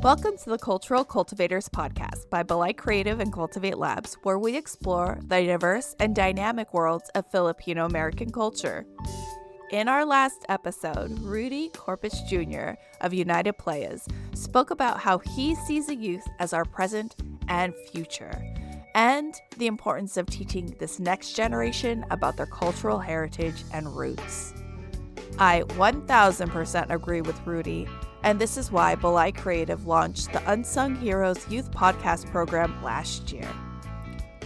Welcome to the Cultural Cultivators podcast by Belay Creative and Cultivate Labs, where we explore the diverse and dynamic worlds of Filipino-American culture. In our last episode, Rudy Corpus Jr. of United Playas spoke about how he sees the youth as our present and future, and the importance of teaching this next generation about their cultural heritage and roots. I 1000% agree with Rudy, and this is why Belay Creative launched the Unsung Heroes Youth Podcast Program last year.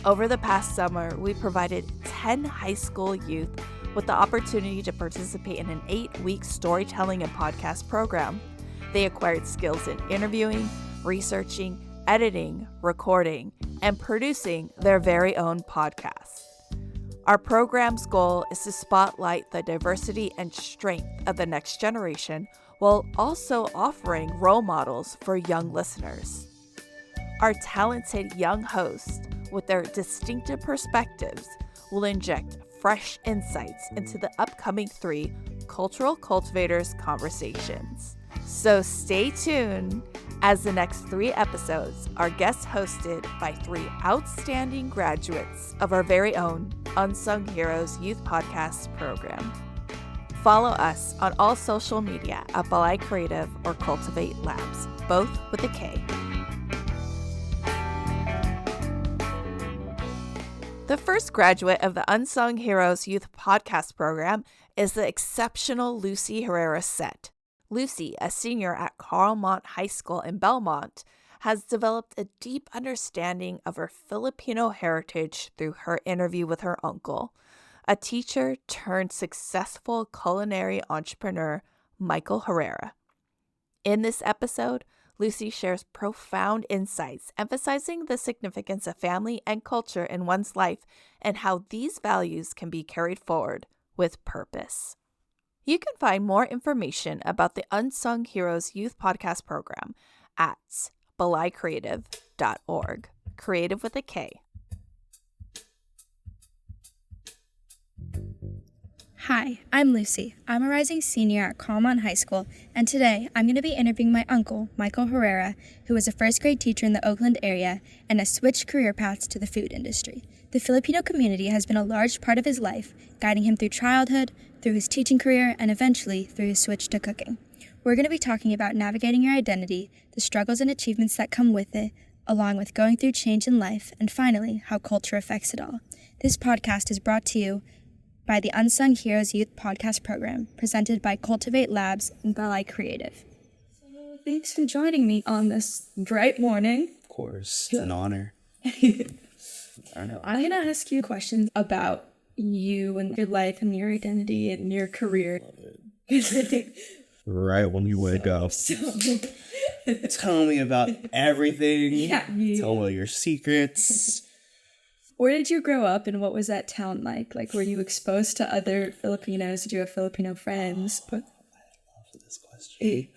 Over the past summer, we provided 10 high school youth with the opportunity to participate in an 8-week storytelling and podcast program. They acquired skills in interviewing, researching, editing, recording, and producing their very own podcast. Our program's goal is to spotlight the diversity and strength of the next generation while also offering role models for young listeners. Our talented young hosts, with their distinctive perspectives, will inject fresh insights into the upcoming 3 Cultural Cultivators conversations. So stay tuned, as the next 3 episodes are guest hosted by 3 outstanding graduates of our very own Unsung Heroes Youth Podcast program. Follow us on all social media at Belay Creative or Cultivate Labs, both with a K. The first graduate of the Unsung Heroes Youth Podcast program is the exceptional Luci Herrera-Set. Luci, a senior at Carlmont High School in Belmont, has developed a deep understanding of her Filipino heritage through her interview with her uncle, a teacher turned successful culinary entrepreneur, Michael Herrera. In this episode, Luci shares profound insights emphasizing the significance of family and culture in one's life and how these values can be carried forward with purpose. You can find more information about the Unsung Heroes Youth Podcast Program at belaycreative.org. Creative with a K. Hi, I'm Luci. I'm a rising senior at Carlmont High School, and today I'm going to be interviewing my uncle, Michael Herrera, who is a first grade teacher in the Oakland area and has switched career paths to the food industry. The Filipino community has been a large part of his life, guiding him through childhood, through his teaching career, and eventually through his switch to cooking. We're going to be talking about navigating your identity, the struggles and achievements that come with it, along with going through change in life, and finally, how culture affects it all. This podcast is brought to you by the Unsung Heroes Youth Podcast Program, presented by Cultivate Labs and Belay Creative. So thanks for joining me on this bright morning. Of course, it's an honor. I'm going to ask you questions about you and your life and your identity and your career. Love it. Right when you wake up. Tell me about everything. Yeah. Tell me your secrets. Where did you grow up and what was that town like? Like, were you exposed to other Filipinos? Did you have Filipino friends? I love this question.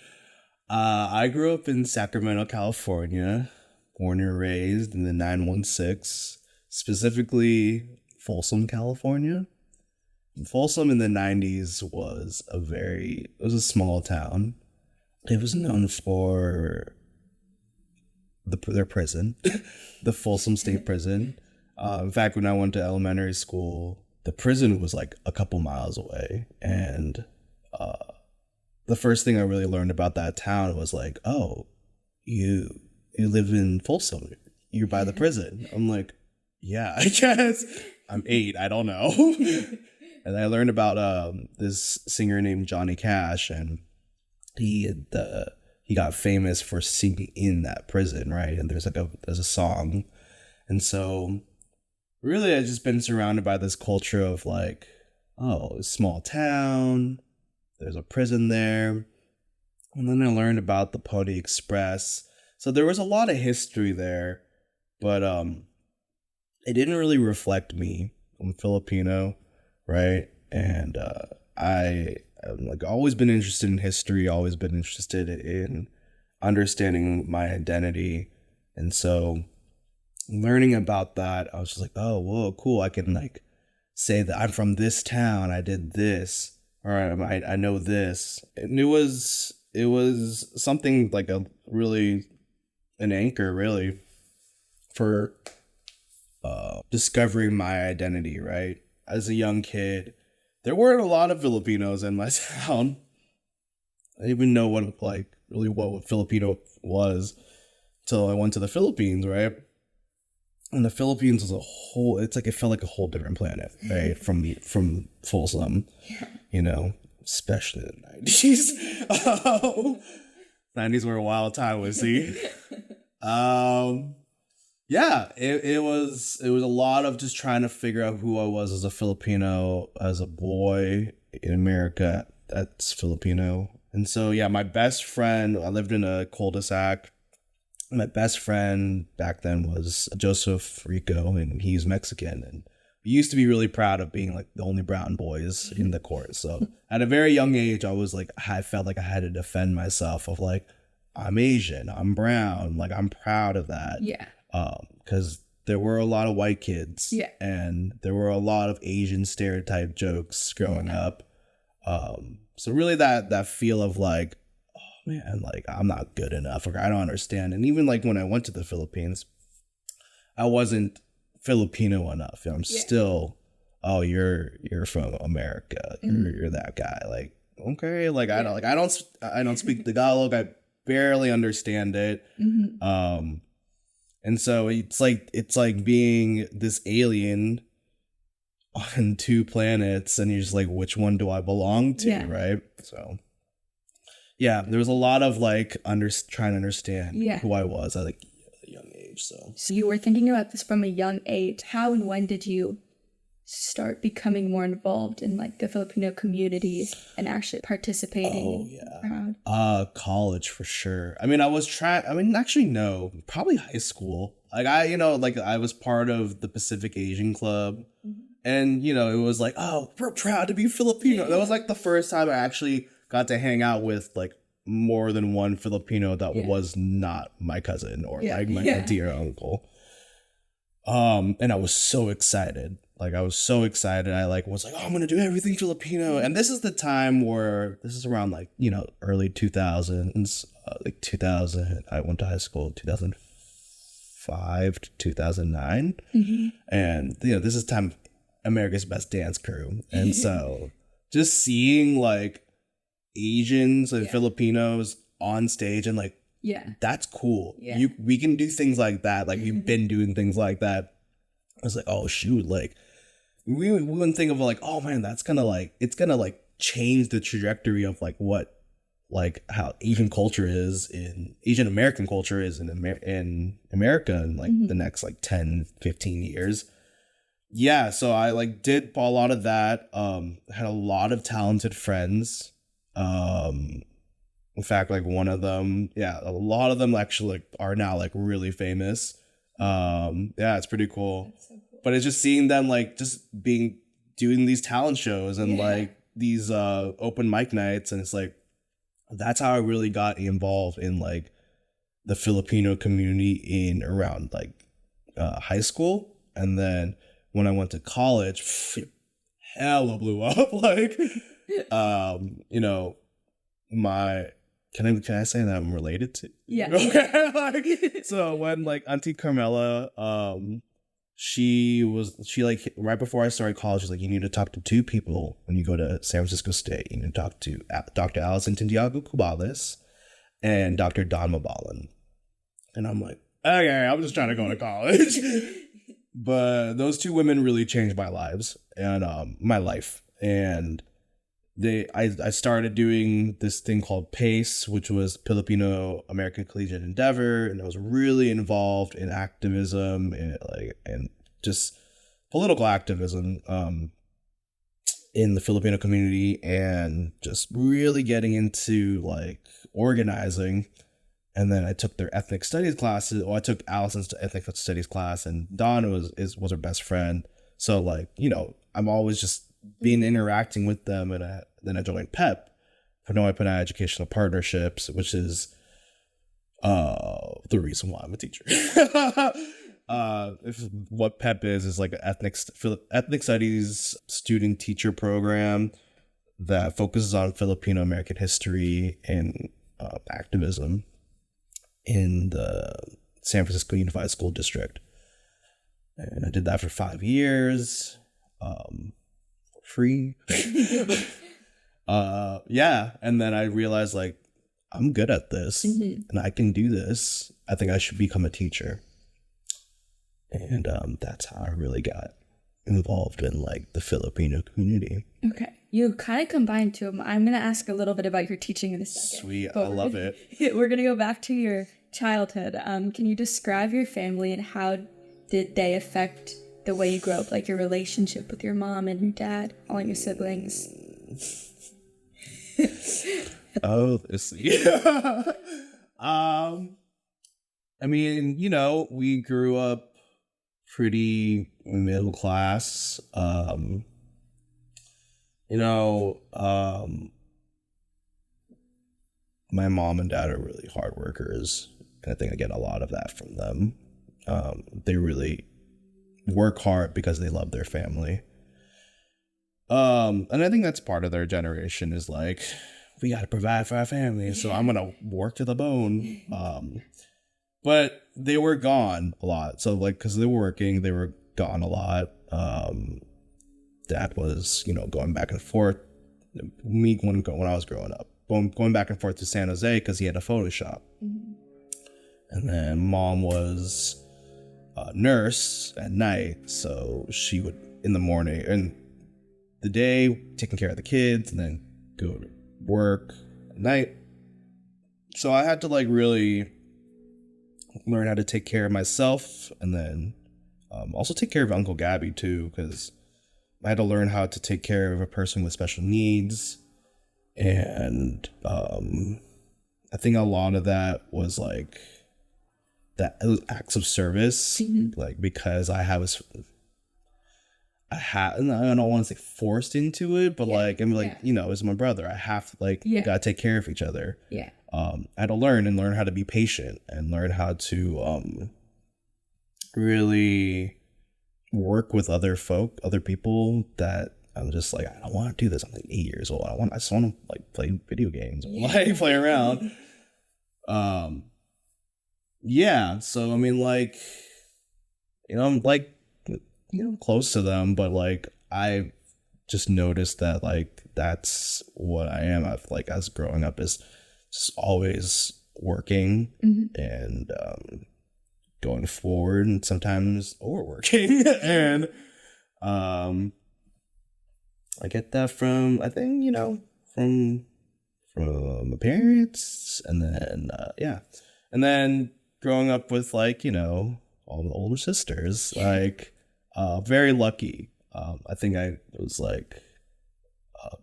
I grew up in Sacramento, California, born and raised in the 916, specifically Folsom, California. Folsom in the 90s was a small town. It was known for their prison, the Folsom State Prison. In fact, when I went to elementary school, the prison was like a couple miles away. And the first thing I really learned about that town was like, oh, you live in Folsom. You're by the prison. I'm like, yeah, I guess. I'm 8. I don't know. And I learned about this singer named Johnny Cash, and he got famous for singing in that prison, right? And there's a song. And so really, I've just been surrounded by this culture of like, oh, a small town, there's a prison there. And then I learned about the Pony Express. So there was a lot of history there, but it didn't really reflect me. I'm Filipino, right? And I've like always been interested in history, always been interested in understanding my identity. And so learning about that, I was just like, oh, whoa, cool. I can like say that I'm from this town. I did this, or I know this. And it was something like a really an anchor, really, for discovering my identity, right? As a young kid, there weren't a lot of Filipinos in my town. I didn't even know what Filipino was until I went to the Philippines, right? And the Philippines was it felt like a whole different planet, right? From Folsom, especially in the 90s. 90s were a wild time, was see. Yeah, it was a lot of just trying to figure out who I was as a Filipino, as a boy in America that's Filipino. And so, yeah, my best friend, I lived in a cul-de-sac. My best friend back then was Joseph Rico, and he's Mexican. And we used to be really proud of being like the only brown boys in the court. So at a very young age, I felt like I had to defend myself of like, I'm Asian, I'm brown, like I'm proud of that. Yeah. Because there were a lot of white kids. Yeah. And there were a lot of Asian stereotype jokes growing up. So really that feel of like, oh man, like I'm not good enough, or I don't understand. And even like when I went to the Philippines, I wasn't Filipino enough. I'm still, oh, you're from America. You're that guy. Like, okay, like I don't speak Tagalog. I barely understand it. And so it's like being this alien on two planets, and you're just like, which one do I belong to, right? So yeah, there was a lot of like trying to understand who I was at like a young age. So you were thinking about this from a young age. How and when did you start becoming more involved in like the Filipino community and actually participating? College for sure. I mean, actually no, probably high school. Like I was part of the Pacific Asian Club. And, it was like, oh, we're proud to be Filipino. That was like the first time I actually got to hang out with like more than one Filipino that was not my cousin or like my auntie or uncle. And I was so excited. Like, I was so excited. I was like, oh, I'm going to do everything Filipino. And this is the time this is around like, early 2000s, like 2000. I went to high school 2005 to 2009. And, this is time America's Best Dance Crew. And so just seeing like Asians and Filipinos on stage and like, that's cool. We can do things like that. Like we've been doing things like that. I was like, oh shoot, like we wouldn't think of like, oh man, it's gonna like change the trajectory of like what, like how Asian American culture is in America in like the next like 10, 15 years. Yeah, so I like did a lot of that. Had a lot of talented friends. In fact, like one of them, a lot of them actually like are now like really famous. It's pretty cool. So cool. But it's just seeing them like just doing these talent shows and like these open mic nights, and it's like that's how I really got involved in like the Filipino community in around like high school. And then when I went to college, hella blew up. Like, can I say that I'm related to? Yeah. Okay. Like, so when like Auntie Carmela, she like right before I started college, she's like, you need to talk to two people when you go to San Francisco State. You need to talk to Dr. Allison Tindiago Cubales and Dr. Don Mabalan. And I'm like, okay, I'm just trying to go to college. But those two women really changed my lives and my life. And I started doing this thing called PACE, which was Filipino-American Collegiate Endeavor, and I was really involved in activism and just political activism in the Filipino community, and just really getting into like organizing. And then I took their ethnic studies classes. Well, I took Allison's ethnic studies class, and Dawn was her best friend. So like, I'm always just been interacting with them. And then I joined PEP, Pinoy Pinay Educational Partnerships, which is the reason why I'm a teacher. What PEP is like an ethnic studies student teacher program that focuses on Filipino-American history and activism. in the San Francisco Unified School District. And I did that for 5 years, for free. Yeah. And then I realized, like, I'm good at this and I can do this. I think I should become a teacher. And that's how I really got involved in, like, the Filipino community. Okay. You kind of combined two of them. I'm going to ask a little bit about your teaching in a second. Sweet. I love it. We're going to go back to your childhood. Can you describe your family and how did they affect the way you grew up? Like your relationship with your mom and your dad, all your siblings? Oh, yeah. I mean, you know, we grew up pretty middle class. My mom and dad are really hard workers, and I think I get a lot of that from them. They really work hard because they love their family. And I think that's part of their generation is like, we got to provide for our family, so I'm going to work to the bone. But they were gone a lot. So, like, because they were working, they were gone a lot. Dad was, going back and forth. Me, when I was growing up, going back and forth to San Jose because he had a photo shop. Mm-hmm. And then mom was a nurse at night. So she would, in the morning, and the day, taking care of the kids, and then go to work at night. So I had to, like, really learn how to take care of myself, and then also take care of Uncle Gabby too, because I had to learn how to take care of a person with special needs. And I think a lot of that was like that acts of service, like, because I don't want to say forced into it, but like, I'm like, as my brother, I have to, like, gotta take care of each other. Yeah. I had to learn how to be patient and learn how to really work with other people that I'm just like, I don't want to do this. I'm like 8 years old. I just want to, like, play video games or like play around. Yeah. So I mean, like, I'm like, close to them, but like I just noticed that, like, that's what I am. I've, like, as growing up is just always working and going forward, and sometimes overworking. And I get that from, I think, from my parents, and then and then growing up with, like, all the older sisters, like, very lucky. I think I was like,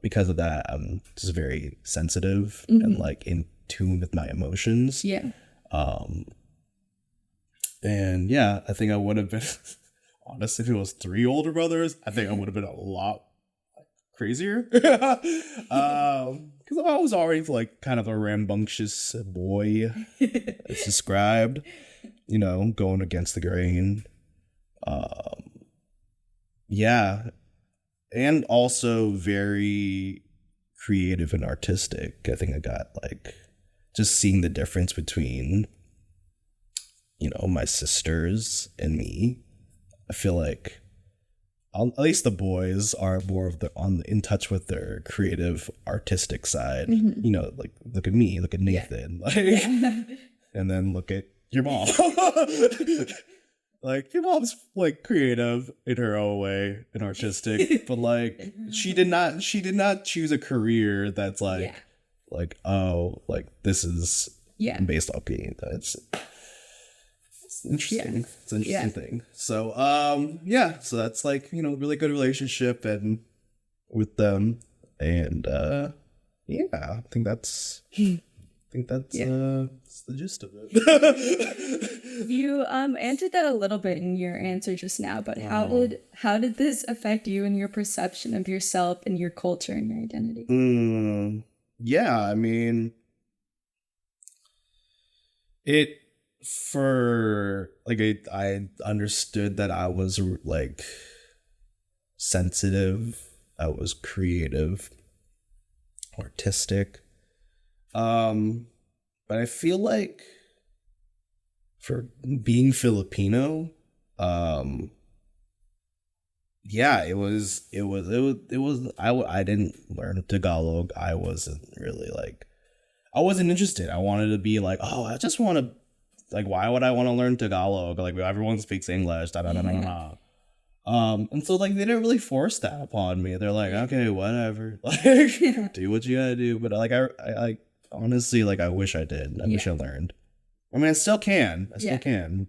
because of that, I'm just very sensitive and, like, in tune with my emotions. Yeah. And yeah, I think I would have been, honestly, if it was 3 older brothers, I think I would have been a lot crazier. Because I was already, like, kind of a rambunctious boy, as described, going against the grain. Yeah. And also very creative and artistic. I think I got, like, just seeing the difference between, my sisters and me. I feel like at least the boys are more of in touch with their creative, artistic side. Like, look at me, look at Nathan, and then look at your mom. Like, your mom's, like, creative in her own way and artistic, but, like, she did not choose a career that's like, oh, like, this is based off being. It's interesting. Yeah. It's an interesting thing. So, so that's, like, really good relationship and with them, and I think that's the gist of it. You answered that a little bit in your answer just now, but how did this affect you and your perception of yourself and your culture and your identity? Yeah, I mean, I understood that I was, like, sensitive, I was creative, artistic, but I feel like for being Filipino, yeah, I didn't learn Tagalog. I wasn't really like, I wasn't interested. I wanted to be like, oh, I just want to, like, why would I want to learn Tagalog? Like, everyone speaks English, da da da da da. And so like they didn't really force that upon me. They're like, okay, whatever, like do what you gotta do. But like I honestly, like, I wish I did. I wish I learned. I mean, I still can,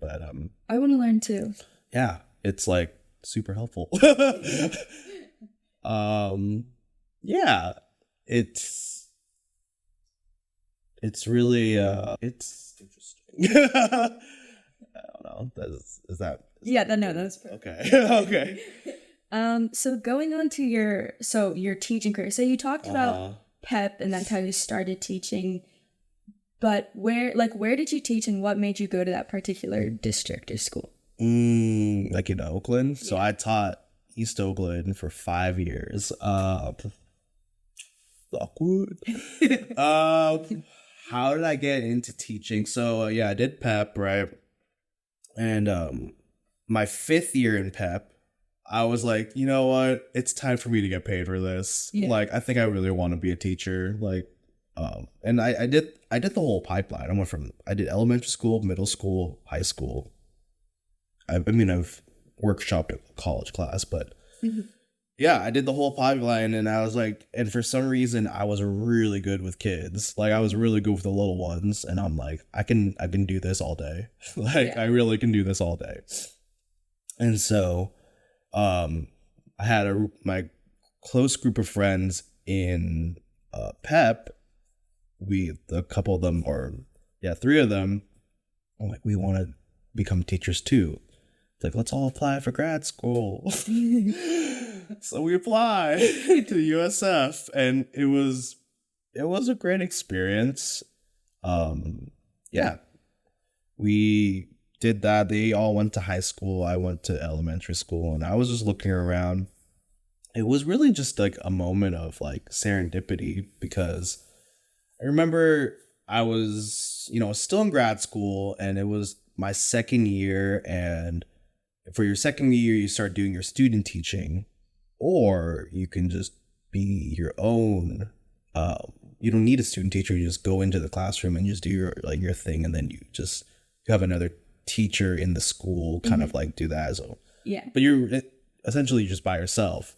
but I want to learn too. yeah, it's like super helpful. Yeah, it's really it's interesting. I don't know. Is that Yeah, that's perfect. okay? Okay. So going on to your teaching career. So you talked about PEP, and that's how you started teaching. But where did you teach, and what made you go to that particular district or school? Like in Oakland. So I taught East Oakland for 5 years. Awkward. How did I get into teaching? So yeah, I did PEP, right? And my 5th year in PEP, I was like, you know what? It's time for me to get paid for this. Yeah. Like, I think I really want to be a teacher. Like, and I did the whole pipeline. I did elementary school, middle school, high school. I mean, I've workshopped a college class, but yeah, I did the whole pipeline, and I was like, and for some reason, I was really good with kids. Like, I was really good with the little ones, and I'm like, I can do this all day. Like, I really can do this all day. And so, I had my close group of friends in PEP. A couple of them, or 3 of them, I'm like, we want to become teachers too. It's like, let's all apply for grad school. So we applied to USF, and it was a great experience. Yeah, we did that. They all went to high school. I went to elementary school, and I was just looking around. It was really just like a moment of like serendipity, because I remember I was, still in grad school, and it was my 2nd year. And for your 2nd year, you start doing your student teaching, or you can just be your own. You don't need a student teacher. You just go into the classroom and just do your thing, and then you have another teacher in the school kind of like do that. So yeah, but you're essentially just by yourself.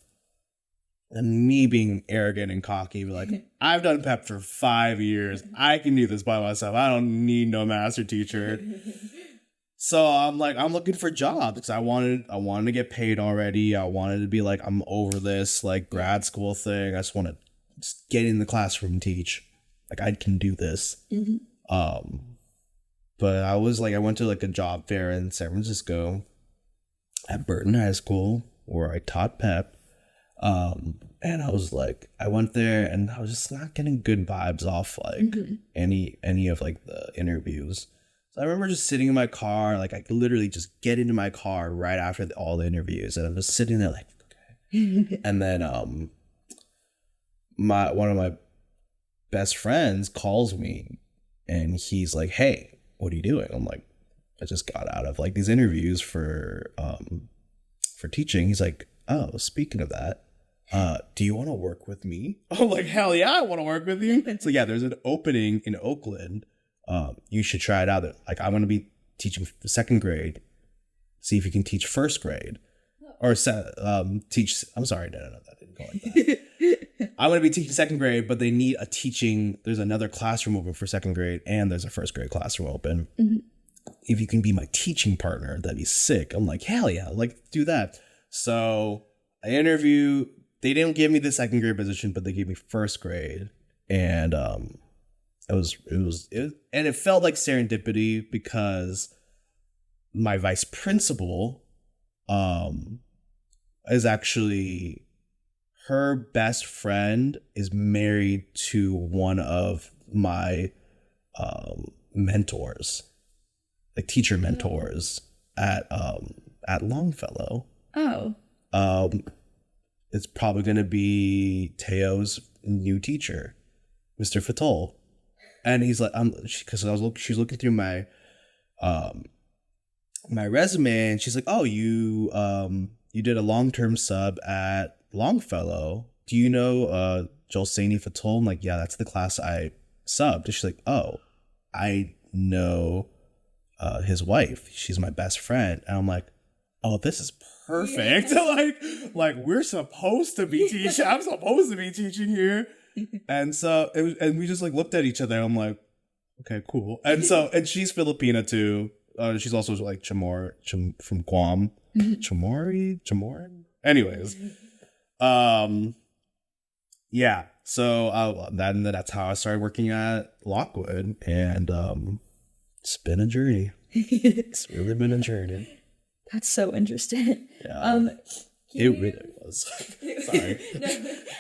And me being arrogant and cocky, like, I've done PEP for 5 years. I can do this by myself. I don't need no master teacher. So I'm looking for jobs, because I wanted to get paid already. I wanted to be like, I'm over this like grad school thing. I just want to get in the classroom and teach. Like, I can do this. But I went to like a job fair in San Francisco at Burton High School, where I taught PEP. And I was like, I went there, and I was just not getting good vibes off like any of like the interviews. So I remember just sitting in my car, like I could literally just get into my car right after all the interviews, and I'm just sitting there like, okay. And then one of my best friends calls me, and he's like, hey, what are you doing? I'm like, I just got out of like these interviews for teaching. He's like, oh, speaking of that, do you want to work with me? I'm like, hell yeah, I want to work with you. So yeah, there's an opening in Oakland. You should try it out. Like, I'm going to be teaching 2nd grade. See if you can teach 1st grade. Or teach, I'm sorry, no, that didn't go like that. I'm going to be teaching 2nd grade, but they need there's another classroom open for 2nd grade, and there's a 1st grade classroom open. If you can be my teaching partner, that'd be sick. I'm like, hell yeah, like, do that. So I interview. They didn't give me the 2nd grade position, but they gave me 1st grade. And it felt like serendipity, because my vice principal is actually, her best friend is married to one of my mentors, like teacher mentors at Longfellow. It's probably going to be Teo's new teacher, Mr. Fatol. And he's like, she's looking through my my resume, and she's like, "Oh, you did a long-term sub at Longfellow. Do you know Jolsani Fatol?" I'm like, "Yeah, that's the class I subbed." And she's like, "Oh, I know his wife. She's my best friend." And I'm like, "Oh, this is perfect." Yeah. like we're supposed to be teaching. I'm supposed to be teaching here. And so and we just like looked at each other. And I'm like, "Okay, cool." And she's Filipina too. She's also like from Guam. Chamorro. Anyways, yeah. So that's how I started working at Lockwood, and it's been a journey. It's really been a journey. That's so interesting. Yeah. It really was. Sorry.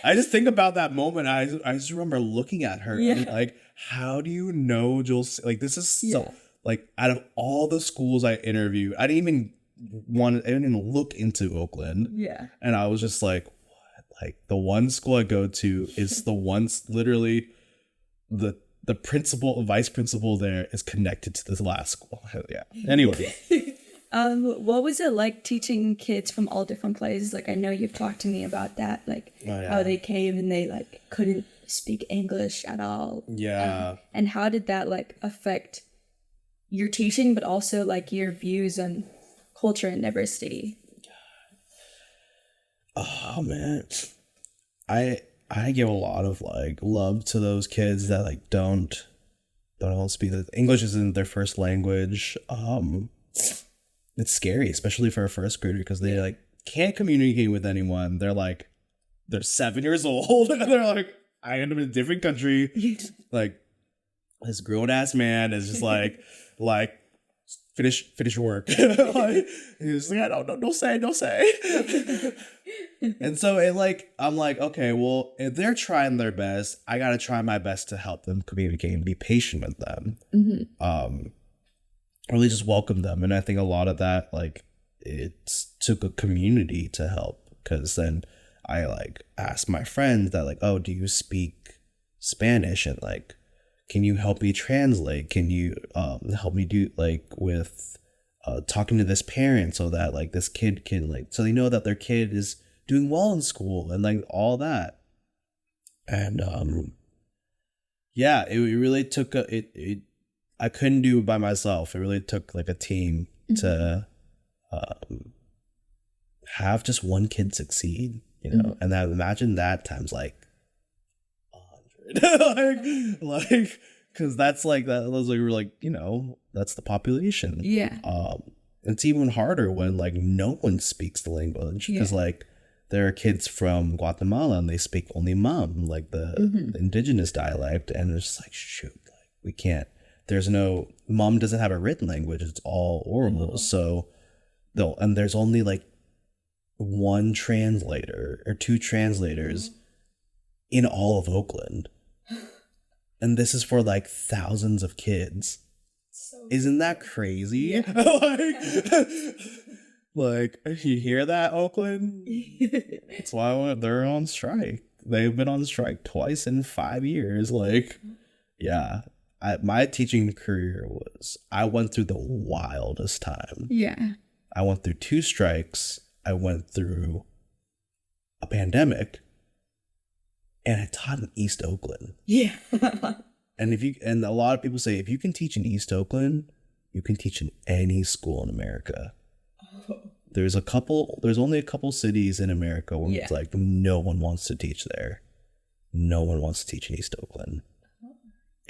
I just think about that moment. I just remember looking at her and like, how do you know Jules? Like, this is so like, out of all the schools I interviewed, I didn't even look into Oakland. Yeah. And I was just like, what? Like, the one school I go to is the one, literally the principal, vice principal there is connected to this last school. Yeah. Anyway. What was it like teaching kids from all different places? Like, I know you've talked to me about that, like how they came and they like couldn't speak English at all. Yeah. And how did that like affect your teaching, but also like your views on culture and diversity? Oh man, I give a lot of like love to those kids that like don't speak. English isn't their first language. It's scary, especially for a first grader, because they like can't communicate with anyone. They're 7 years old and they're like, I end up in a different country. Like, this grown ass man is just like finish your work. Like, he's like, don't say. And so I'm like, okay, well, if they're trying their best, I gotta try my best to help them communicate and be patient with them. Mm-hmm. Really just welcome them. And I think a lot of that, like, it took a community to help, because then I like asked my friends that like, oh, do you speak Spanish? And like, can you help me translate? Can you help me do like with talking to this parent so that like this kid can like, so they know that their kid is doing well in school and like all that. And yeah, it really took I couldn't do it by myself. It really took like a team to have just one kid succeed, you know. And then imagine that times like 100, like because that's like that. Those are like, you know, that's the population. Yeah. It's even harder when like no one speaks the language, because like there are kids from Guatemala and they speak only Mam, like the indigenous dialect, and it's just like, shoot, like we can't. Mom doesn't have a written language. It's all oral. So there's only like one translator or two translators in all of Oakland. And this is for like thousands of kids. Isn't that crazy? like, you hear that, Oakland? That's why they're on strike. They've been on strike twice in 5 years. Like, yeah. My teaching career I went through the wildest time. Yeah. I went through 2 strikes. I went through a pandemic. And I taught in East Oakland. Yeah. and a lot of people say, if you can teach in East Oakland, you can teach in any school in America. Oh. There's only a couple cities in America where it's like no one wants to teach there. No one wants to teach in East Oakland.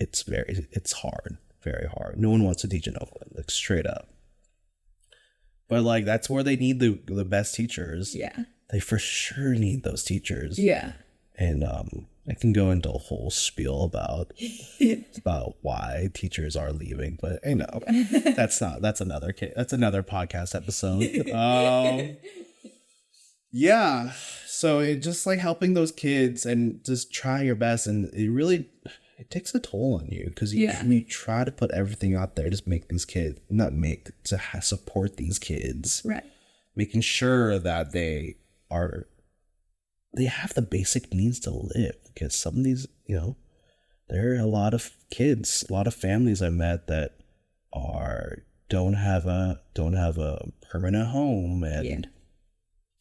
It's hard, very hard. No one wants to teach in Oakland, like straight up. But like, that's where they need the best teachers. Yeah. They for sure need those teachers. Yeah. And I can go into a whole spiel about why teachers are leaving, but I know that's another podcast episode. Yeah. So it just like helping those kids and just trying your best, and it takes a toll on you, because you try to put everything out there to make these kids, support these kids. Right. Making sure that they have the basic needs to live, because some of these, you know, there are a lot of kids, a lot of families I met that are don't have a permanent home, and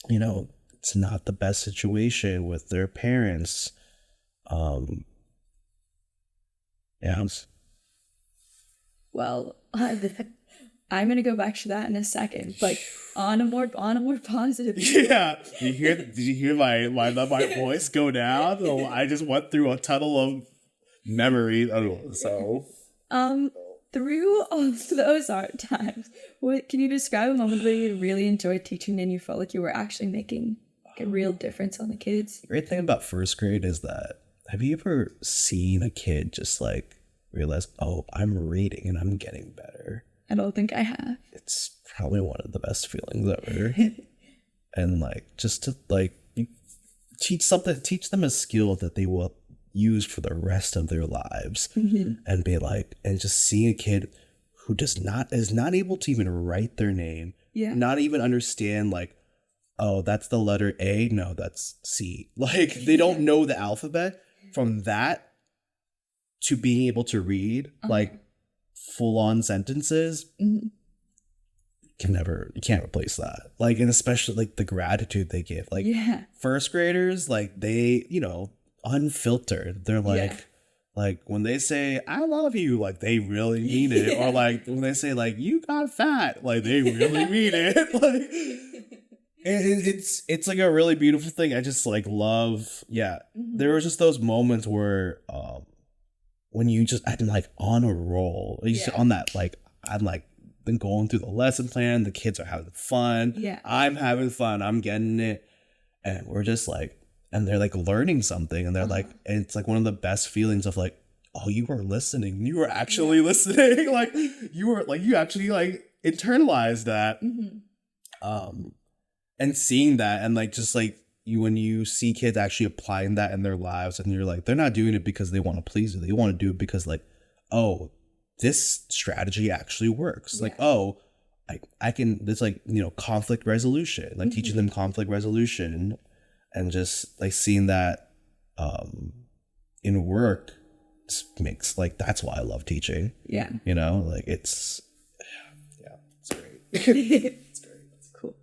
you know, it's not the best situation with their parents. Yeah. Well, I'm gonna go back to that in a second, but on a more positive. Yeah. Did you hear my voice go down? Oh, I just went through a tunnel of memory. So through all of those hard times, what can you describe a moment where you really enjoyed teaching and you felt like you were actually making a real difference on the kids? The great thing about first grade is that, have you ever seen a kid just like realize, oh, I'm reading and I'm getting better? I don't think I have. It's probably one of the best feelings ever. And like, just to like, you teach them a skill that they will use for the rest of their lives. And be like, and just seeing a kid who is not able to even write their name, not even understand like, oh, that's the letter A, no, that's C. Like, they don't know the alphabet. From that to being able to read like full-on sentences, you can't replace that. Like, and especially like the gratitude they give. Like, first graders, like, they, you know, unfiltered. They're like when they say I love you, like, they really mean it. Or like when they say like you got fat, like, they really mean it. Like, it's like a really beautiful thing. I just like love. There were just those moments where when I'm like on a roll, on that, like, I'm like been going through the lesson plan, the kids are having fun, I'm having fun, I'm getting it, and we're just like, and they're like learning something, and they're like, and it's like one of the best feelings of like, oh, you were listening, you were actually listening, like you actually like internalized that. And seeing that, and like, just like, when you see kids actually applying that in their lives, and you're like, they're not doing it because they want to please you, they want to do it because like, oh, this strategy actually works. Like, oh, I can, it's like, you know, conflict resolution, like teaching them conflict resolution, and just like seeing that in work just makes, like, that's why I love teaching. You know, like, it's great. It's great. It's cool.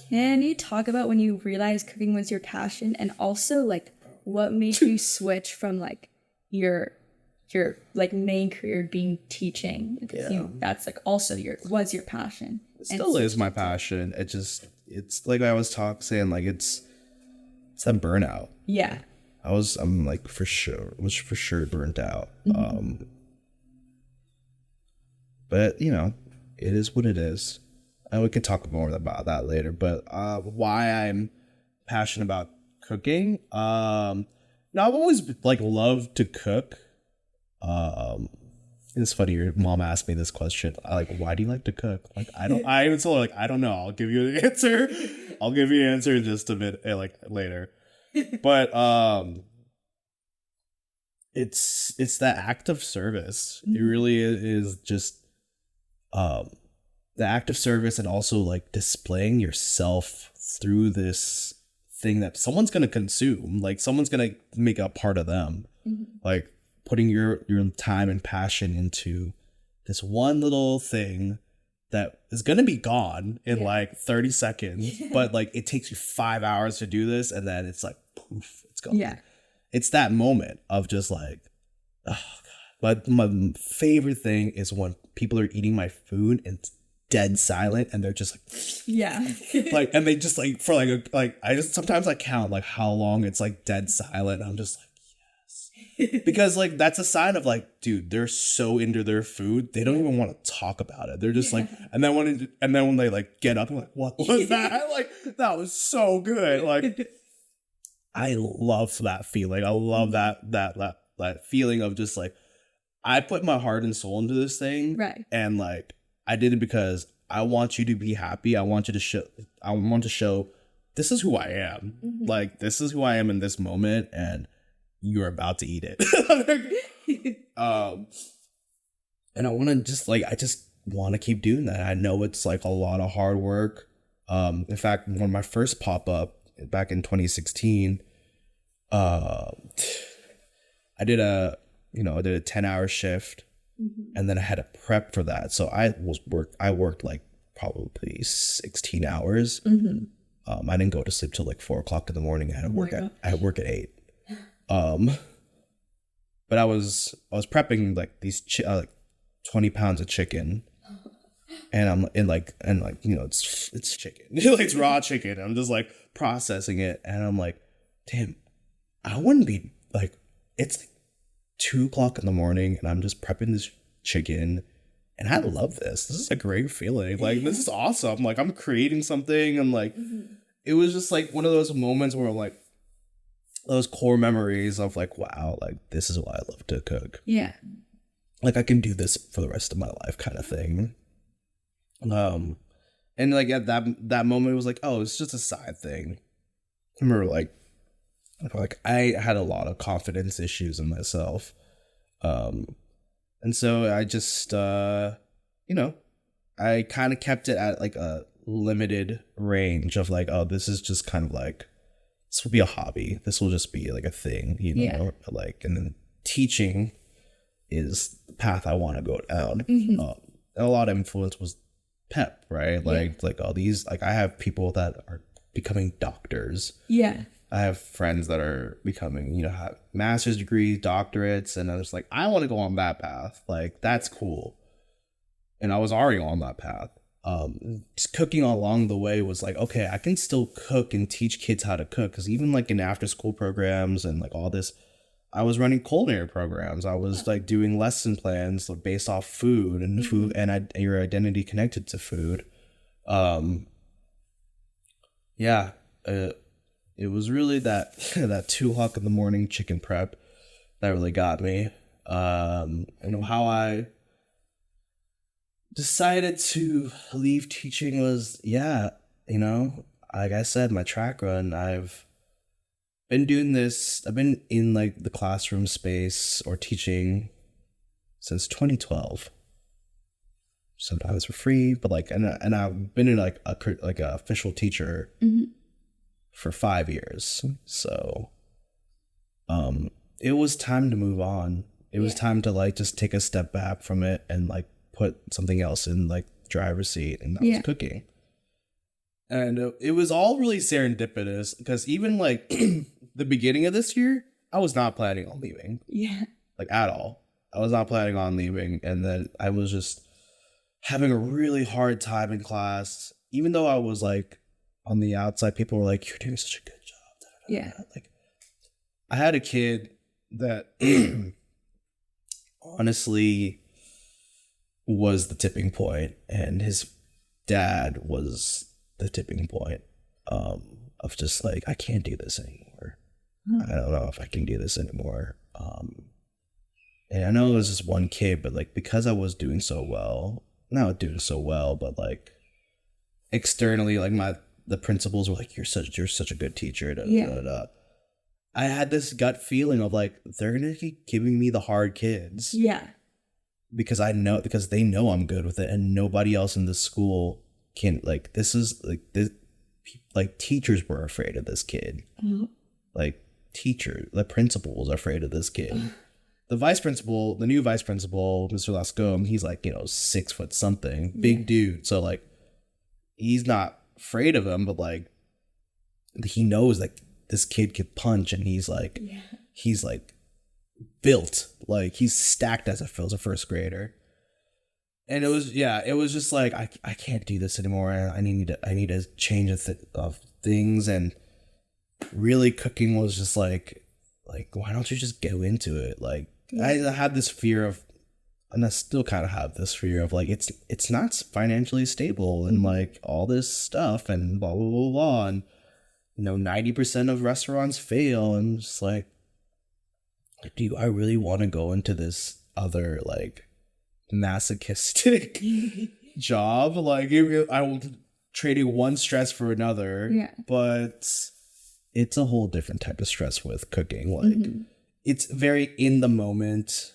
Can you talk about when you realized cooking was your passion, and also like what made you switch from like your like main career being teaching? Because that's like also was your passion. It still is my passion. It's like I was saying, like, it's that burnout. I'm like was for sure burnt out. But you know, it is what it is. And we could talk more about that later. But why I'm passionate about cooking? I've always like loved to cook. It's funny, your mom asked me this question. Why do you like to cook? Like, I even told her, like, I don't know. I'll give you the answer. I'll give you an answer in just a bit, like, later. But it's that act of service. It really is just the act of service, and also like displaying yourself through this thing that someone's gonna consume. Like, someone's gonna make a part of them. Like, putting your time and passion into this one little thing that is gonna be gone in like 30 seconds, but like it takes you 5 hours to do this, and then it's like poof, it's gone. It's that moment of just like, oh god. But my favorite thing is when people are eating my food and it's dead silent, and they're just like, like, and they just like, for like I just sometimes I count like how long it's like dead silent. I'm just like, yes, because like that's a sign of like, dude, they're so into their food, they don't even want to talk about it. They're just like, and then when they like get up, I'm like, what was that? Like, that was so good. Like, I love that feeling. I love that feeling of just like, I put my heart and soul into this thing, and like, I did it because I want you to be happy. I want to show this is who I am. Like, this is who I am in this moment, and you're about to eat it. And I just want to keep doing that. I know it's like a lot of hard work. In fact, when my first pop-up back in 2016, I did a 10-hour shift. and then I had to prep for that. So I worked like probably 16 hours. I didn't go to sleep till like 4 o'clock in the morning. I had work at 8. But I was prepping like these like 20 pounds of chicken, and I'm you know, it's chicken, like it's raw chicken. I'm just like processing it, and I'm like, damn, I wouldn't be like, it's like 2 o'clock in the morning, and I'm just prepping this chicken, and I love this. This is a great feeling. Like, this is awesome. Like, I'm creating something, and like, it was just like one of those moments where I'm like, those core memories of like, wow, like this is why I love to cook. Yeah. Like, I can do this for the rest of my life, kind of thing. And like at that moment, it was like, oh, it's just a side thing. I remember like I had a lot of confidence issues in myself. And so I just, you know, I kind of kept it at like a limited range of like, oh, this is just kind of like, this will be a hobby. This will just be like a thing, you know, like, and then teaching is the path I want to go down. A lot of influence was pep, right? Like all these, like I have people that are becoming doctors. Yeah. I have friends that are becoming, you know, have master's degrees, doctorates, and I was like, I want to go on that path. Like, that's cool. And I was already on that path. Just cooking along the way was like, okay, I can still cook and teach kids how to cook. Because even like in after school programs and like all this, I was running culinary programs. I was like doing lesson plans based off food and your identity connected to food. It was really that 2 o'clock in the morning chicken prep that really got me. And how I decided to leave teaching was, you know, like I said, my track run, I've been doing this. I've been in like the classroom space or teaching since 2012. Sometimes for free, but like, and I've been in like a official teacher for 5 years. So, it was time to move on. It was time to like just take a step back from it and like put something else in like driver's seat, and that was cooking. And it was all really serendipitous because even like the beginning of this year, I was not planning on leaving. Yeah. Like at all. I was not planning on leaving. And then I was just having a really hard time in class. Even though I was like on the outside, people were like, you're doing such a good job. Yeah. Like, I had a kid that honestly was the tipping point, and his dad was the tipping point of just like, I can't do this anymore. I don't know if I can do this anymore. And I know it was just one kid, but like, because I was doing so well, not doing so well, but like externally, like the principals were like, you're such a good teacher. I had this gut feeling of like, they're gonna keep giving me the hard kids. Yeah. Because they know I'm good with it, and nobody else in the school can, like, this is like this, like teachers were afraid of this kid. Like the principal was afraid of this kid. The new vice principal, Mr. Lascombe, he's like, you know, 6 foot something, big dude. So like, he's not afraid of him, but like, he knows like this kid could punch, and he's like built, like he's stacked as a first grader. And it was just like, I can't do this anymore. I need to change of things. And really, cooking was just like why don't you just go into it? Like, I had this fear of, and I still kind of have this fear of like, it's not financially stable, and like all this stuff and blah blah blah blah, and you know, 90% of restaurants fail, and just like, do I really want to go into this other like masochistic job? Like, I will trading one stress for another, but it's a whole different type of stress with cooking. Like, it's very in the moment.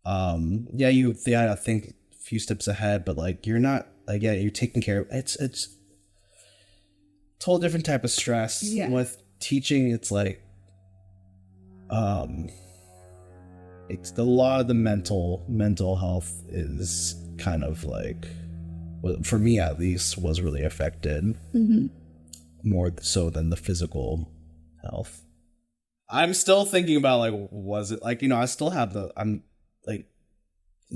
You think a few steps ahead, but like, you're not like, you're taking care of it's a whole different type of stress. With teaching, it's like, it's a lot of the mental health is kind of like, for me at least, was really affected more so than the physical health. I'm still thinking about like, was it like, I still have I'm like,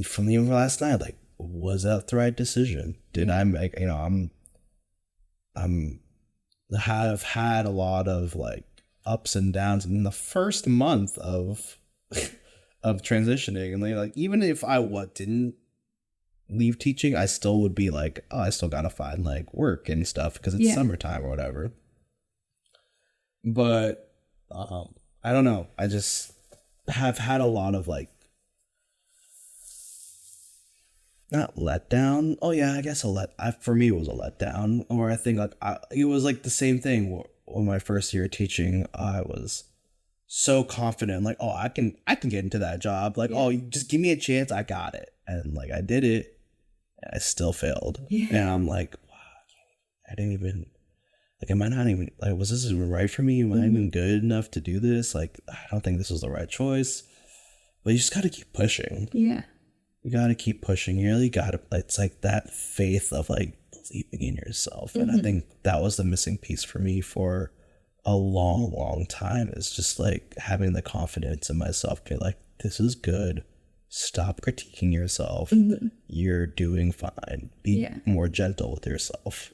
from even last night, like, was that the right decision? Did I make, have had a lot of like ups and downs in the first month of transitioning, and like even if I didn't leave teaching, I still would be like, oh, I still gotta find like work and stuff because it's summertime or whatever. But I don't know. I just have had a lot of like, not letdown. Oh yeah, I guess for me it was a letdown. Or I think like it was like the same thing when my first year teaching. I was so confident, like, oh, I can get into that job. Like, oh, just give me a chance, I got it. And like I did it, and I still failed. Yeah. And I'm like, wow, I didn't even like. Am I not even like? Was this even right for me? Am I even good enough to do this? Like, I don't think this was the right choice. But you just got to keep pushing. Yeah. You got to keep pushing. You really got to, it's like that faith of like believing in yourself. And I think that was the missing piece for me for a long time, is just like having the confidence in myself. Be like, this is good. Stop critiquing yourself. You're doing fine. Be more gentle with yourself.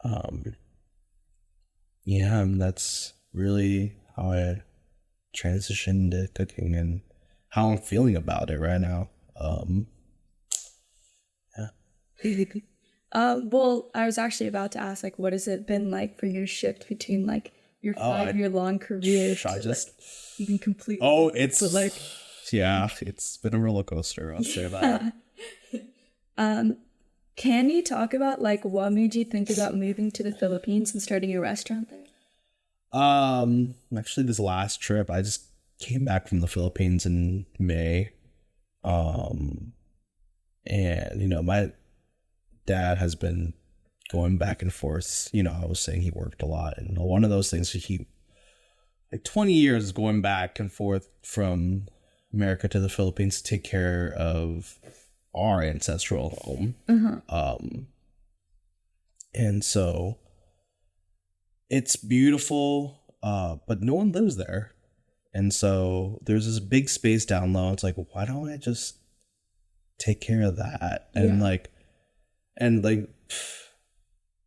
And that's really how I transitioned to cooking and how I'm feeling about it right now. Well, I was actually about to ask, like, what has it been like for your shift between like your 5-year long career to like, even completely? Oh, it's like, yeah, it's been a roller coaster. I'll say that. Can you talk about like what made you think about moving to the Philippines and starting a restaurant there? Actually, this last trip, I just came back from the Philippines in May. And my dad has been going back and forth. I was saying he worked a lot, and one of those things, he like 20 years going back and forth from America to the Philippines to take care of our ancestral home. And so it's beautiful, but no one lives there. And so there's this big space down low. It's like, why don't I just take care of that? And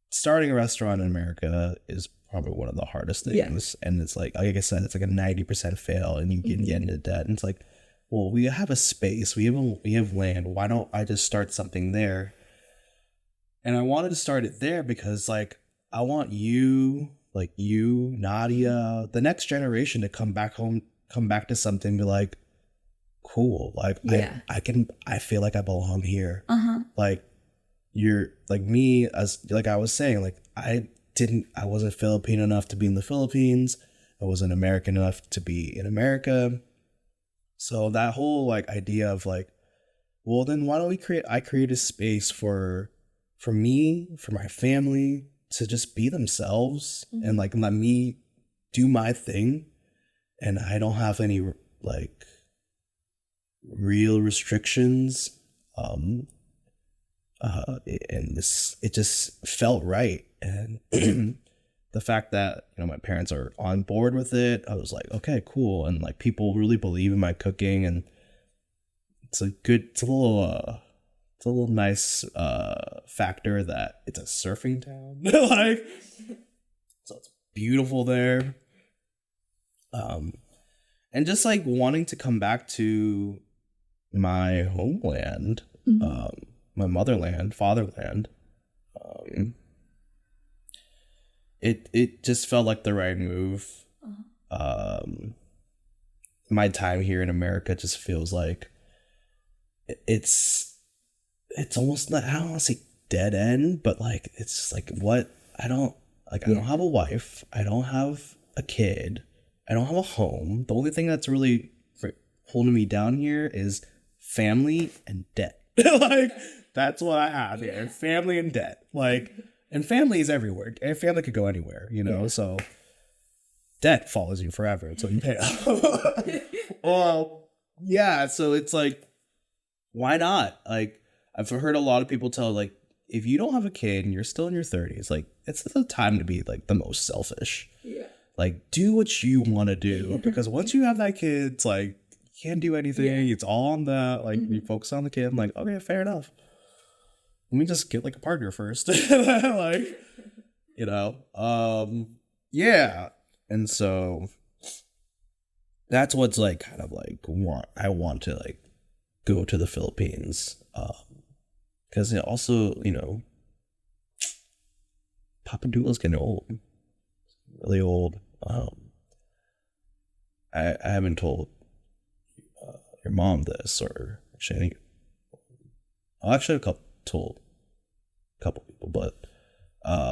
starting a restaurant in America is probably one of the hardest things. And it's like I said, it's like a 90% fail, and you can get into debt. And it's like, well, we have a space, we have land. Why don't I just start something there? And I wanted to start it there because like I want you, Nadia, the next generation to come back home, come back to something, be like, cool, like I feel like I belong here. Like you're like me, as like I was saying, like I wasn't Filipino enough to be in the Philippines. I wasn't American enough to be in America. So that whole like idea of like, well, then why don't I create a space for me, for my family to just be themselves and like let me do my thing, and I don't have any like real restrictions. And it just felt right. And the fact that my parents are on board with it, I was like, okay, cool. And like people really believe in my cooking, and it's a little nice factor that it's a surfing town. Like, so it's beautiful there. And just like wanting to come back to my homeland, my motherland, fatherland. It just felt like the right move. My time here in America just feels like it's almost not, I don't want to say dead end, but like it's just like I don't have a wife, I don't have a kid, I don't have a home. The only thing that's really holding me down here is family and debt. Like that's what I have here. Family and debt. Like, and family is everywhere. And family could go anywhere, so debt follows you forever until you pay off. Well, yeah, so it's like, why not? Like, I've heard a lot of people tell, like, if you don't have a kid and you're still in your 30s, like, it's the time to be, like, the most selfish. Yeah. Like, do what you want to do. Because once you have that kid, it's like, you can't do anything. Yeah. It's all on that. Like, you focus on the kid. I'm like, okay, fair enough. Let me just get, like, a partner first. Like, you know? Yeah. And so that's what's, like, kind of, like, I want to, like, go to the Philippines. Because also, you know, Papadula's getting old. Really old. I haven't told your mom this, or actually, I've told a couple people, but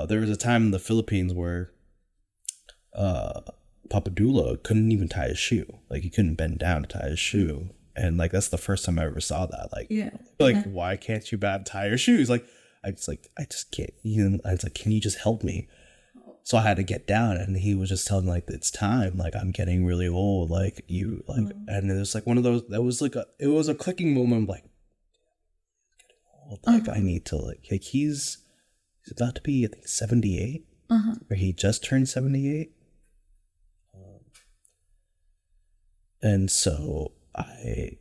there was a time in the Philippines where Papadula couldn't even tie his shoe. Like, he couldn't bend down to tie his shoe. And, like, that's the first time I ever saw that. Like, why can't you tie your shoes? Like, I just can't. I was like, can you just help me? So I had to get down, and he was just telling me, like, it's time. Like, I'm getting really old. Like, you, like, and it was like one of those, it was a clicking moment. I'm like, getting old. Like, I need to, like he's about to be, I think, 78. Or he just turned 78. And so I,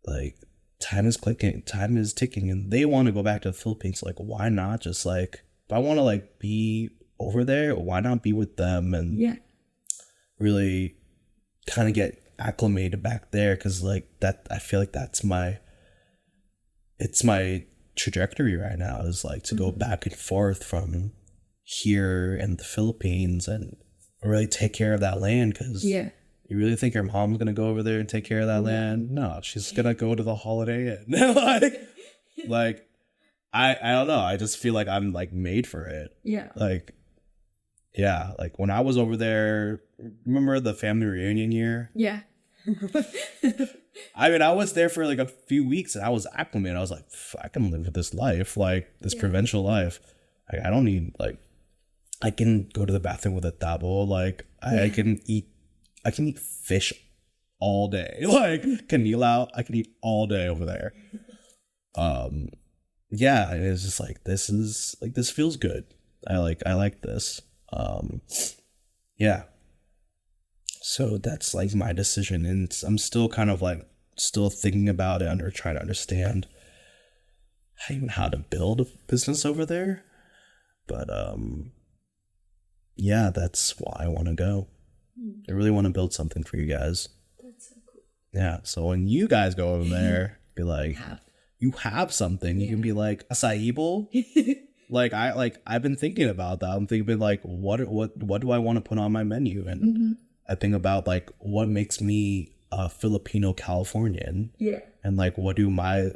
like, time is clicking, time is ticking, and they want to go back to the Philippines. Like, why not just, like, if I want to, like, be over there, why not be with them and really kind of get acclimated back there? Because, like, that, I feel like it's my trajectory right now, is, like, to go back and forth from here and the Philippines and really take care of that land. Because you really think your mom's gonna go over there and take care of that land? No, she's gonna go to the Holiday Inn. like I don't know, I just feel like I'm, like, made for it. Like, yeah, like, when I was over there, remember the family reunion year? I mean, I was there for, like, a few weeks, and I was acclimated. I was like, I can live with this life, like, this provincial life. Like, I don't need, like, I can go to the bathroom with a tabo. Like, I can eat fish all day. Like, canilao, I can eat all day over there. Yeah, and it's just like, this feels good. I like this. Yeah. So that's, like, my decision, and I'm still kind of, like, still thinking about it or trying to understand how to build a business over there. But yeah, that's why I want to go. I really want to build something for you guys. That's so cool. Yeah, so when you guys go over there, be like, you have something. You can be like, acai bowl. I've been thinking about that. I'm thinking, like, what do I want to put on my menu? And I think about, like, what makes me a Filipino Californian. And, like, what do my,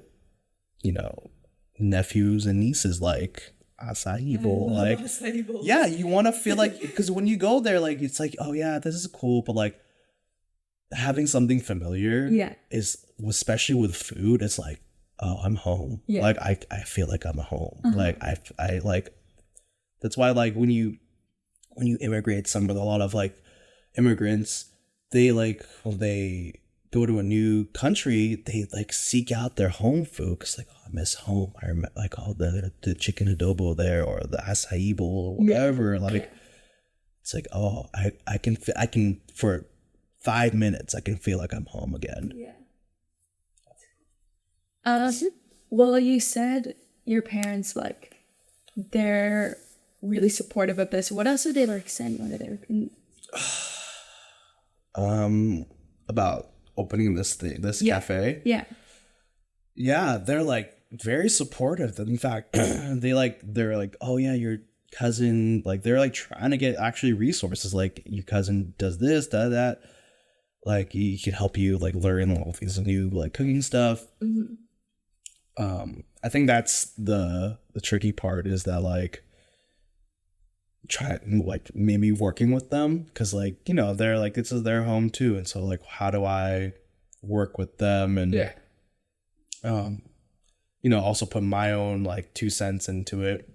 you know, nephews and nieces like? Acai bowl. Like, Acai bowl. Yeah, you want to feel like, because when you go there, like, it's like, oh yeah, this is cool, but, like, having something familiar is, especially with food, it's like, oh, I'm home. Like, I feel like I'm home. Like, I like, that's why, like, when you immigrate somewhere, a lot of, like, immigrants, they, like, when they go to a new country, they, like, seek out their home food, because, like, oh, I miss home. I remember, like, oh, the chicken adobo there, or the acai bowl, or whatever. Like, it's like, oh, I can for 5 minutes, I can feel like I'm home again. Well, you said your parents, like, they're really supportive of this. What else did they, like, send you to their About opening this cafe? Yeah, they're, like, very supportive. In fact, they're like, oh yeah, your cousin, like, they're, like, trying to get actually resources, like, your cousin does this, that, like, he can help you, like, learn all these new, like, cooking stuff. I think that's the tricky part, is that, like, try, like, maybe working with them, because, like, you know, they're, like, this is their home too, and so, like, how do I work with them, and you know, also put my own, like, 2 cents into it.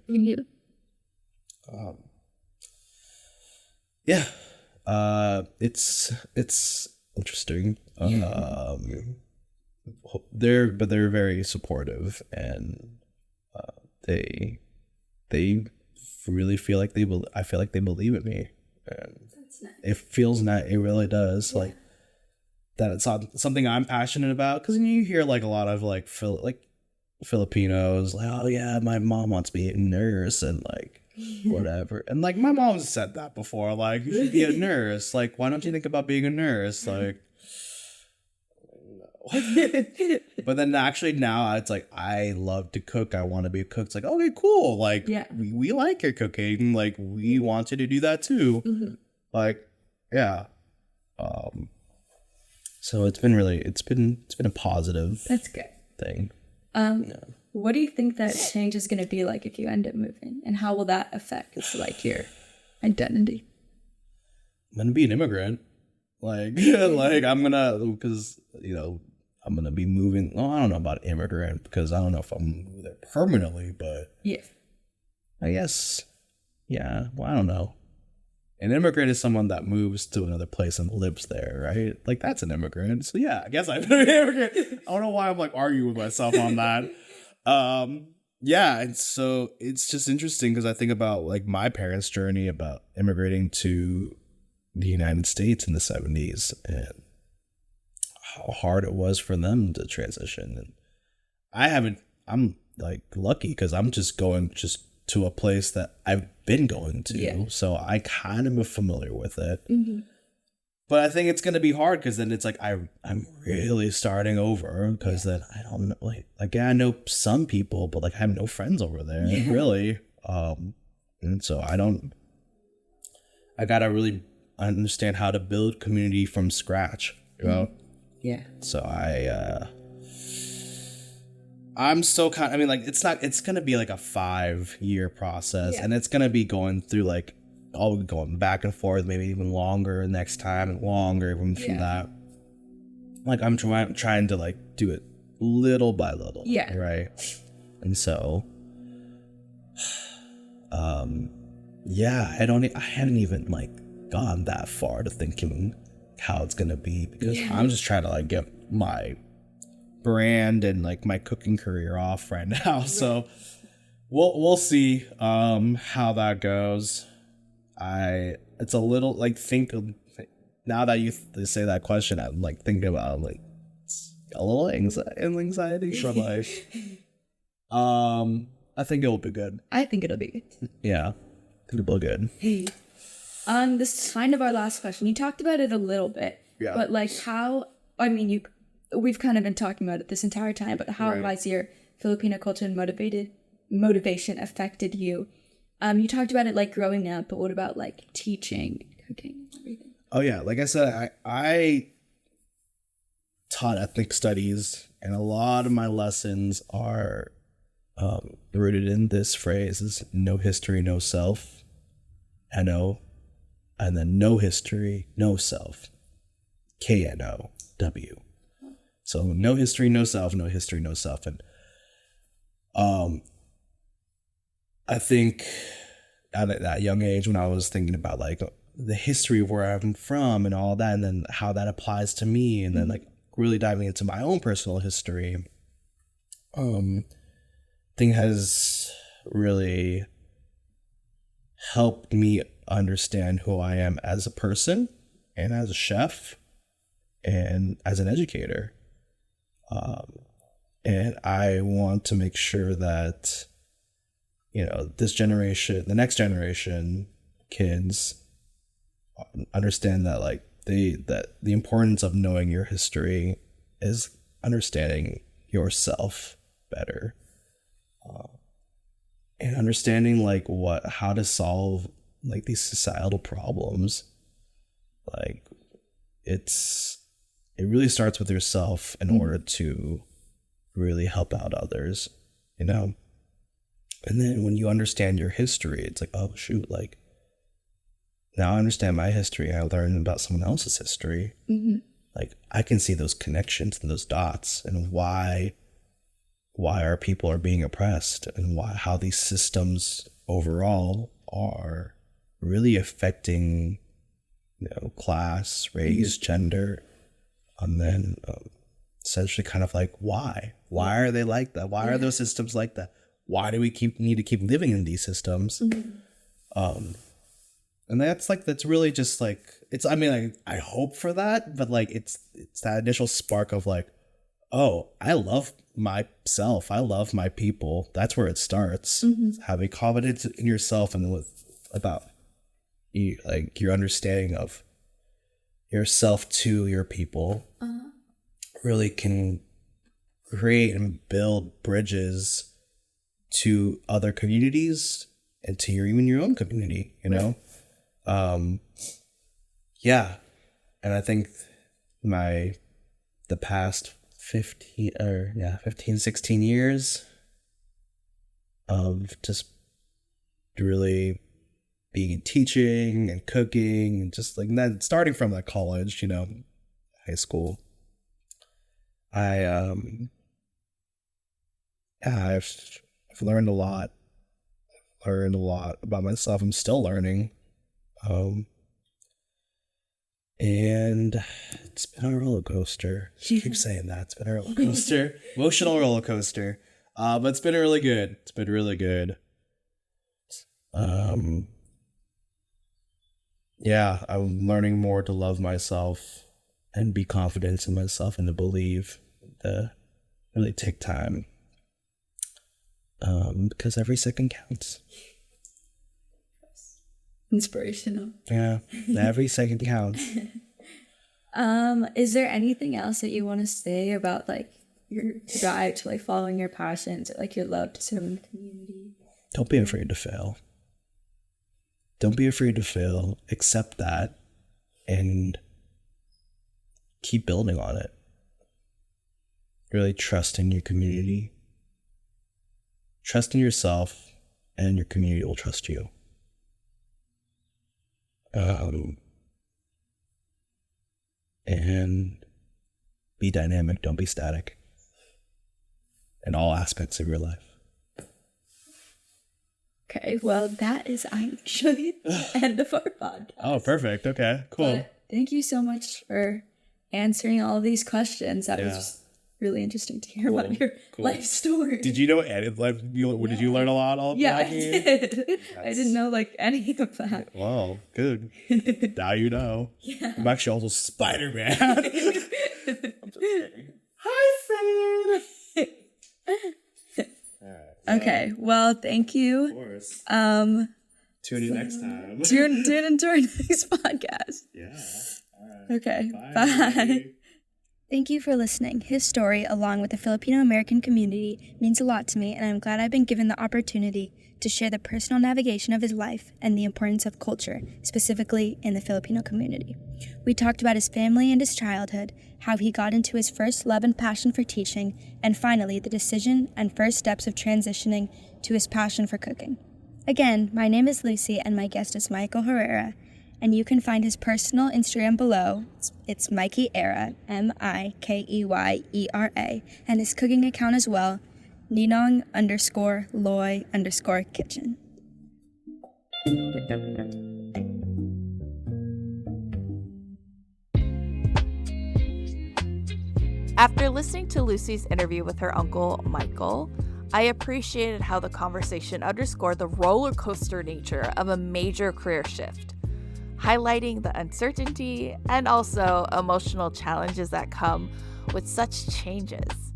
Yeah, it's interesting. They're very supportive, and they really feel like I feel like they believe in me, and That's nice. it feels nice. It really does. Like that it's something I'm passionate about, because you hear like a lot of like Filipinos like, oh yeah, my mom wants to be a nurse and like whatever, and like my mom's said that before, like you should be a nurse, like why don't you think about being a nurse, like. But then actually now it's like I love to cook. I want to be a cook. It's like, okay, cool. Like we like your cooking. Like we want you to do that too. Mm-hmm. Like, yeah. So it's been a positive That's good. thing. What do you think that change is going to be like if you end up moving, and how will that affect like your identity? I'm gonna be an immigrant. Like I'm gonna, because I'm gonna be moving. Well, I don't know about immigrant, because I don't know if I'm gonna move there permanently, but I guess, yeah. Well, I don't know. An immigrant is someone that moves to another place and lives there, right? Like that's an immigrant. So yeah, I guess I'm an immigrant. I don't know why I'm like arguing with myself on that. Yeah, and so it's just interesting because I think about like my parents' journey about immigrating to the United States in the 70s and how hard it was for them to transition. And I'm like lucky because I'm just going to a place that I've been going to. So I kind of am familiar with it. Mm-hmm. But I think it's going to be hard because then it's like I'm really starting over, because then I don't know, like yeah, I know some people, but like I have no friends over there, really. And so I got to really understand how to build community from scratch, you know? Yeah. So I'm still I mean, like, it's going to be like a 5-year process, and it's going to be going through like, all going back and forth, maybe even longer next time, and longer even from that. Like, I'm trying to like do it little by little. Yeah. Right. And so, yeah, I haven't even like gone that far to thinking how it's gonna be, because I'm just trying to like get my brand and like my cooking career off right now. So we'll see how that goes. It's a little like now that you say that question, I'm like thinking about like a little anxiety from like I think it'll be good. I think it'll be good. Yeah, I think it'll be good. Hey, this is kind of our last question. You talked about it a little bit, but like how? I mean, we've kind of been talking about it this entire time. But how has your Filipino culture and motivation affected you? You talked about it like growing up, but what about like teaching, cooking, everything? Oh yeah, like I said, I taught ethnic studies, and a lot of my lessons are rooted in this phrase: is no history, no self. NO, and then no history, no self. KNOW. So no history, no self, no history, no self. And I think at that young age, when I was thinking about like the history of where I'm from and all that, and then how that applies to me, and then like really diving into my own personal history, thing has really helped me understand who I am as a person, and as a chef, and as an educator. And I want to make sure that, this generation, the next generation kids understand that like that the importance of knowing your history is understanding yourself better, and understanding like how to solve like these societal problems. Like it really starts with yourself in order to really help out others, And then when you understand your history, it's like, oh shoot, like now I understand my history. I learned about someone else's history. Mm-hmm. Like I can see those connections and those dots, and why our people are being oppressed, and how these systems overall are really affecting, class, race, gender, And then essentially kind of like, why are they like that? Why are those systems like that? Why do we need to keep living in these systems? And that's really just like, it's, I mean, like, I hope for that, but like, it's that initial spark of like, oh, I love myself. I love my people. That's where it starts. Having confidence in yourself and about you, like your understanding of yourself to your people really can create and build bridges to other communities and to even your own community, you know? Yeah. And I think the past 16 years of just really being in teaching and cooking and just like that, starting from like college, you know, high school, I've learned a lot. Learned a lot about myself. I'm still learning. And it's been a roller coaster. I keep saying that. It's been a roller coaster. Emotional roller coaster. But it's been really good. It's been really good. Yeah, I'm learning more to love myself and be confident in myself and to believe, to really take time. Because every second counts. Inspirational. Yeah, every second counts. Is there anything else that you want to say about like your drive to like following your passions or like your love to serve in the community? Don't be afraid to fail. Don't be afraid to fail. Accept that and keep building on it. Really trust in your community. Trust in yourself, and your community will trust you. And be dynamic, don't be static in all aspects of your life. Okay, well, that is actually the end of our podcast. Oh, perfect. Okay, cool. But thank you so much for answering all of these questions. That was just really interesting to hear about your life story. Did you know any? Did you learn a lot? I did. I didn't know like any of that. Wow, good. Now you know. Yeah. I'm actually also Spider-Man. I'm just kidding. Hi, Finn. All right. Okay. Well, thank you. Of course. Tune in next time. Tune into our next podcast. Yeah. All right. Okay. Bye. Thank you for listening. His story, along with the Filipino-American community, means a lot to me, and I'm glad I've been given the opportunity to share the personal navigation of his life and the importance of culture, specifically in the Filipino community. We talked about his family and his childhood, how he got into his first love and passion for teaching, and finally, the decision and first steps of transitioning to his passion for cooking. Again, my name is Lucy, and my guest is Michael Herrera, and you can find his personal Instagram below. It's Mikey Era, Mikeyera, and his cooking account as well, Ninong_Loy_kitchen. After listening to Lucy's interview with her uncle, Michael, I appreciated how the conversation underscored the roller coaster nature of a major career shift, highlighting the uncertainty and also emotional challenges that come with such changes.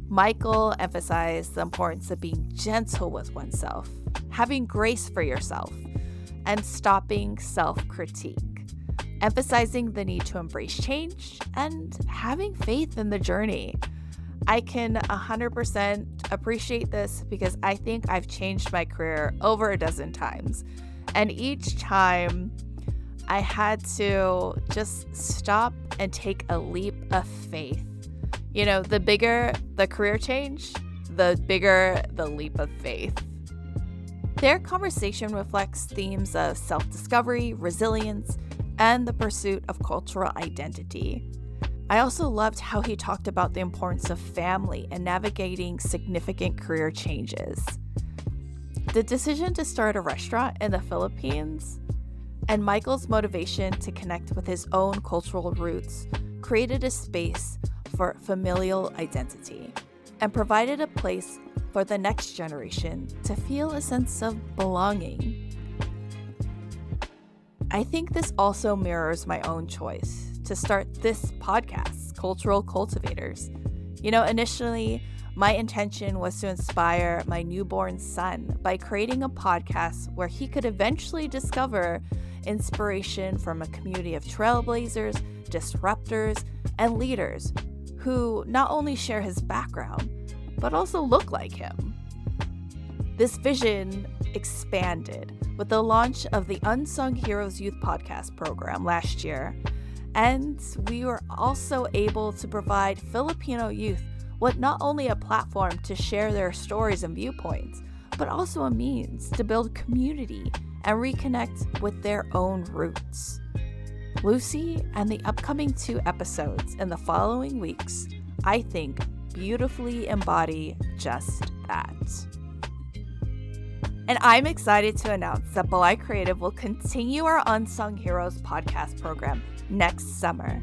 Michael emphasized the importance of being gentle with oneself, having grace for yourself, and stopping self-critique, emphasizing the need to embrace change and having faith in the journey. I can 100% appreciate this because I think I've changed my career over a dozen times, and each time I had to just stop and take a leap of faith. You know, the bigger the career change, the bigger the leap of faith. Their conversation reflects themes of self-discovery, resilience, and the pursuit of cultural identity. I also loved how he talked about the importance of family and navigating significant career changes. The decision to start a restaurant in the Philippines and Michael's motivation to connect with his own cultural roots created a space for familial identity and provided a place for the next generation to feel a sense of belonging. I think this also mirrors my own choice to start this podcast, Cultural Cultivators. Initially, my intention was to inspire my newborn son by creating a podcast where he could eventually discover inspiration from a community of trailblazers, disruptors, and leaders who not only share his background, but also look like him. This vision expanded with the launch of the Unsung Heroes Youth Podcast program last year, and we were also able to provide Filipino youth with not only a platform to share their stories and viewpoints, but also a means to build community and reconnect with their own roots. Luci and the upcoming 2 episodes in the following weeks, I think, beautifully embody just that. And I'm excited to announce that Balai Creative will continue our Unsung Heroes podcast program next summer.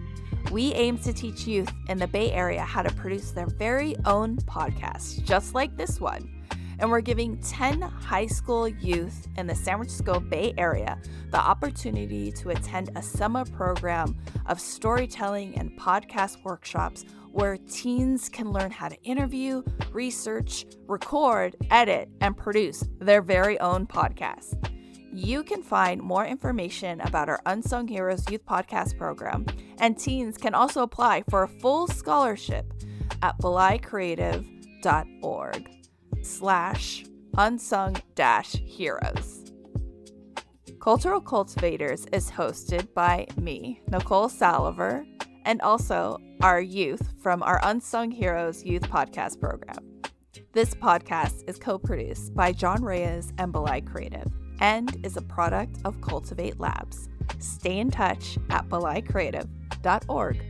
We aim to teach youth in the Bay Area how to produce their very own podcasts, just like this one. And we're giving 10 high school youth in the San Francisco Bay Area the opportunity to attend a summer program of storytelling and podcast workshops where teens can learn how to interview, research, record, edit, and produce their very own podcast. You can find more information about our Unsung Heroes Youth Podcast program, and teens can also apply for a full scholarship at balaicreative.org/unsung-heroes. Cultural Cultivators is hosted by me, Nicole Saliver, and also our youth from our Unsung Heroes Youth Podcast program. This podcast is co-produced by John Reyes and Balai Creative and is a product of Cultivate Labs. Stay in touch at balaicreative.org.